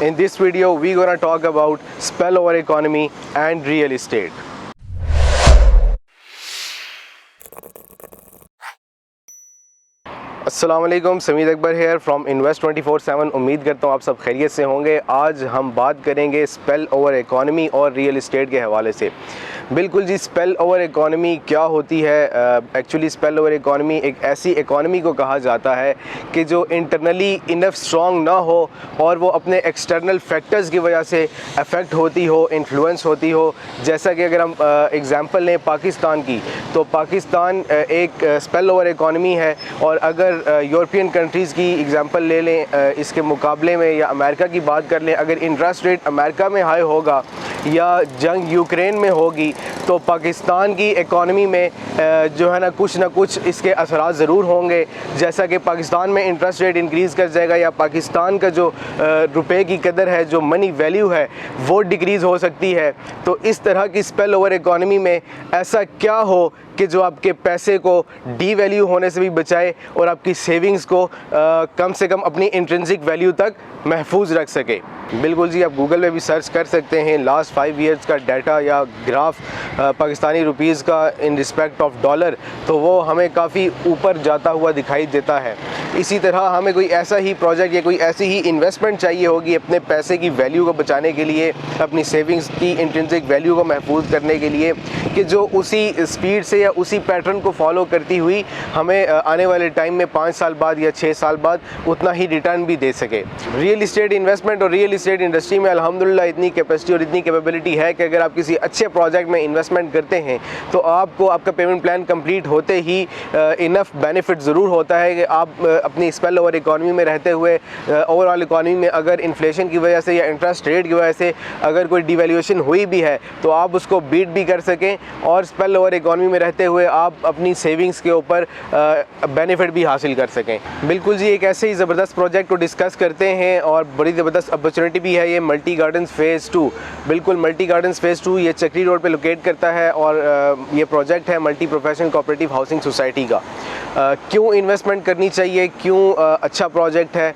In this video, we're gonna talk about spillover economy and real estate. अस्सलाम वालेकुम, समीद Akbar hair from invest 24/7। उम्मीद करता हूँ आप सब खैरियत से होंगे। आज हम बात करेंगे स्पेल ओवर इकॉनमी और रियल इस्टेट के हवाले से। बिल्कुल जी, स्पेल ओवर इकॉनमी क्या होती है? एक्चुअली स्पेल ओवर इकॉनमी एक ऐसी इकॉनमी को कहा जाता है कि जो इंटरनली इनफ स्ट्रॉन्ग ना हो और वो अपने एक्सटर्नल फैक्टर्स की वजह से अफेक्ट होती हो, इन्फ्लुएंस होती हो। जैसा कि अगर हम एग्ज़ाम्पल लें पाकिस्तान की, तो पाकिस्तान एक स्पेल ओवर इकॉनमी है। और अगर यूरोपियन कंट्रीज़ की एग्ज़ाम्पल ले लें इसके मुकाबले में, या अमेरिका की बात कर लें, अगर इंटरेस्ट रेट अमेरिका में हाई होगा या जंग यूक्रेन में होगी तो पाकिस्तान की इकॉनमी में जो है ना कुछ इसके असरात ज़रूर होंगे। जैसा कि पाकिस्तान में इंटरेस्ट रेट इंक्रीज़ कर जाएगा या पाकिस्तान का जो रुपए की कदर है, जो मनी वैल्यू है, वो डिक्रीज़ हो सकती है। तो इस तरह की स्पेल ओवर इकॉनमी में ऐसा क्या हो कि जो आपके पैसे को डी वैल्यू होने से भी बचाए और आपकी सेविंग्स को कम से कम अपनी इंट्रिंसिक वैल्यू तक महफूज रख सके। बिल्कुल जी, आप गूगल में भी सर्च कर सकते हैं लास्ट 5 ईयर्स का डाटा या ग्राफ पाकिस्तानी रुपीज़ का इन रिस्पेक्ट ऑफ डॉलर, तो वो हमें काफ़ी ऊपर जाता हुआ दिखाई देता है। इसी तरह हमें कोई ऐसा ही प्रोजेक्ट या कोई ऐसी ही इन्वेस्टमेंट चाहिए होगी अपने पैसे की वैल्यू को बचाने के लिए, अपनी सेविंग्स की इंट्रिंसिक वैल्यू को महफूज करने के लिए, कि जो उसी स्पीड से या उसी पैटर्न को फॉलो करती हुई हमें आने वाले टाइम में 5 साल बाद या 6 साल बाद उतना ही रिटर्न भी दे सके। रियल इस्टेट इन्वेस्टमेंट और रियल इस्टेट इंडस्ट्री में अल्हम्दुलिल्लाह इतनी कैपेसिटी और इतनी कैपेबिलिटी है कि अगर आप किसी अच्छे प्रोजेक्ट में इन्वेस्टमेंट करते हैं तो आपको आपका पेमेंट प्लान कंप्लीट होते ही इनफ बेनिफिट ज़रूर होता है कि आप अपनी स्पेल ओवर इकॉनमी में रहते हुए ओवरऑल इकॉनमी में अगर इन्फ्लेशन की वजह से या इंटरेस्ट रेट की वजह से अगर कोई डिवैल्यूएशन हुई भी है तो आप उसको बीट भी कर सकें और स्पेल ओवर इकॉनमी में रहते हुए आप अपनी सेविंग्स के ऊपर बेनिफिट भी हासिल कर सकें। बिल्कुल जी, एक ऐसे ही ज़बरदस्त प्रोजेक्ट को डिस्कस करते हैं और बड़ी ज़बरदस्त अपॉर्चुनिटी भी है ये मल्टी गार्डन्स फ़ेज़ 2। बिल्कुल, मल्टी गार्डन्स फ़ेज़ 2 ये चक्री रोड पे लोकेट करता है और ये प्रोजेक्ट है multi professional cooperative housing society का। क्यों इन्वेस्टमेंट करनी चाहिए, क्यों अच्छा प्रोजेक्ट है?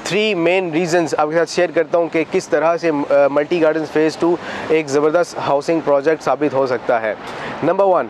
3 मेन रीज़न्स आपके साथ शेयर करता हूँ कि किस तरह से मल्टी गार्डन्स फ़ेज़ 2 एक ज़बरदस्त हाउसिंग प्रोजेक्ट साबित हो सकता है। नंबर 1,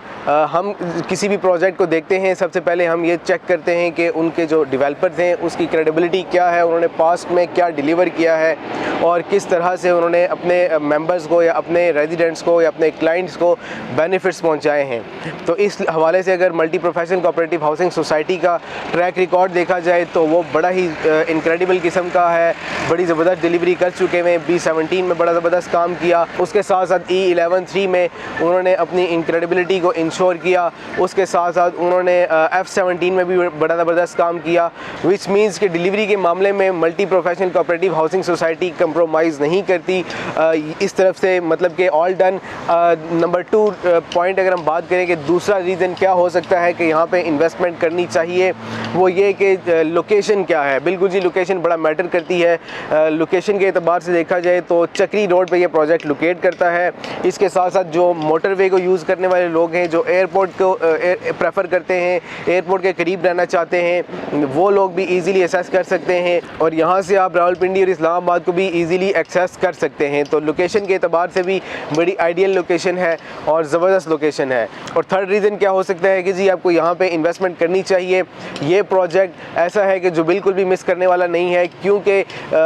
हम किसी भी प्रोजेक्ट को देखते हैं, सबसे पहले हम ये चेक करते हैं कि उनके जो डेवलपर्स हैं उसकी क्रेडिबिलिटी क्या है, उन्होंने पास्ट में क्या डिलीवर किया है और किस तरह से उन्होंने अपने मेंबर्स को या अपने रेजिडेंट्स को या अपने क्लाइंट्स को बेनिफिट्स पहुंचाए हैं। तो इस हवाले से अगर multi professional cooperative housing society का ट्रैक रिकॉर्ड देखा जाए तो वो बड़ा ही इनक्रेडिबल किस्म का है। बड़ी ज़बरदस्त डिलीवरी कर चुके हैं। B17 में बड़ा ज़बरदस्त काम किया, उसके साथ साथ E11-3 में उन्होंने अपनी इनक्रेडिबिलिटी को इंश्योर किया, उसके साथ साथ उन्होंने F17 में भी बड़ा ज़बरदस्त काम किया। विच मीन्स कि डिलीवरी के मामले में multi professional cooperative housing society compromise नहीं करती इस तरफ से, मतलब कि ऑल डन। नंबर 2 पॉइंट अगर हम बात करें कि दूसरा रीज़न क्या हो सकता है कि यहाँ पे इन्वेस्टमेंट करनी चाहिए, वो ये कि लोकेशन क्या है। बिल्कुल जी, लोकेशन बड़ा मैटर करती है। लोकेशन के एतबार से देखा जाए तो चक्री रोड पे ये प्रोजेक्ट लोकेट करता है। इसके साथ साथ जो मोटरवे को यूज़ करने वाले लोग हैं, जो एयरपोर्ट को प्रेफर करते हैं, एयरपोर्ट के करीब रहना चाहते हैं, वो लोग भी ईज़िली एक्सेस कर सकते हैं और यहाँ से आप रावलपिंडी और इस्लामाबाद को भी ईज़िली एक्सेस कर सकते हैं। तो लोकेशन के एतबार से भी बड़ी आइडियल लोकेशन है और ज़बरदस्त लोकेशन है। और थर्ड रीज़न क्या हो सकता है कि जी आपको यहाँ पे इन्वेस्टमेंट करनी चाहिए। ये प्रोजेक्ट ऐसा है कि जो बिल्कुल भी मिस करने वाला नहीं है, क्योंकि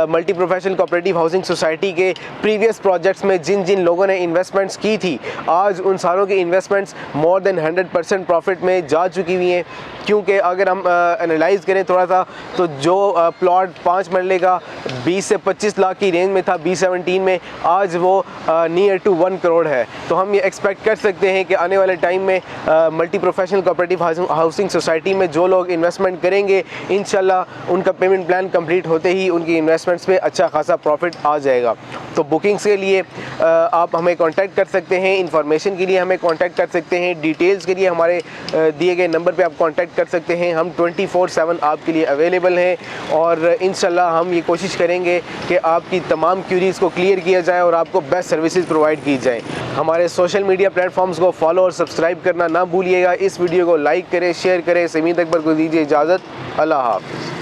multi professional cooperative housing society के प्रीवियस प्रोजेक्ट्स में जिन जिन लोगों ने इन्वेस्टमेंट्स की थी, आज उन सारों की इन्वेस्टमेंट्स मोर देन 100% प्रॉफिट में जा चुकी हुई हैं। क्योंकि अगर हम एनालाइज़ करें थोड़ा सा, तो जो प्लॉट 5 मरले का 20 से 25 लाख की रेंज में था B17 में, आज वो नियर टू 1 करोड़ है। तो हम ये एक्सपेक्ट कर सकते हैं कि आने वाले टाइम में multi professional cooperative housing society में जो लोग इन्वेस्टमेंट करेंगे, इंशाल्लाह उनका पेमेंट प्लान कंप्लीट होते ही उनकी इन्वेस्टमेंट्स पे अच्छा खासा प्रॉफिट आ जाएगा। तो बुकिंग्स के लिए आप हमें कांटेक्ट कर सकते हैं, इंफॉर्मेशन के लिए हमें कांटेक्ट कर सकते हैं, डिटेल्स के लिए हमारे दिए गए नंबर पे आप कांटेक्ट कर सकते हैं। हम 24/7 आपके लिए अवेलेबल हैं और इंशाल्लाह हम ये कोशिश करेंगे कि आपकी तमाम क्यूरीज़ को क्लियर किया जाए और आपको बेस्ट सर्विसेज प्रोवाइड की जाए। हमारे सोशल मीडिया प्लेटफॉर्म्स को फॉलो और सब्सक्राइब करना ना भूलिएगा। इस वीडियो को लाइक करें, शेयर करें। समीद अकबर को दीजिए इजाज़त। अल्लाह हाफ़िज़।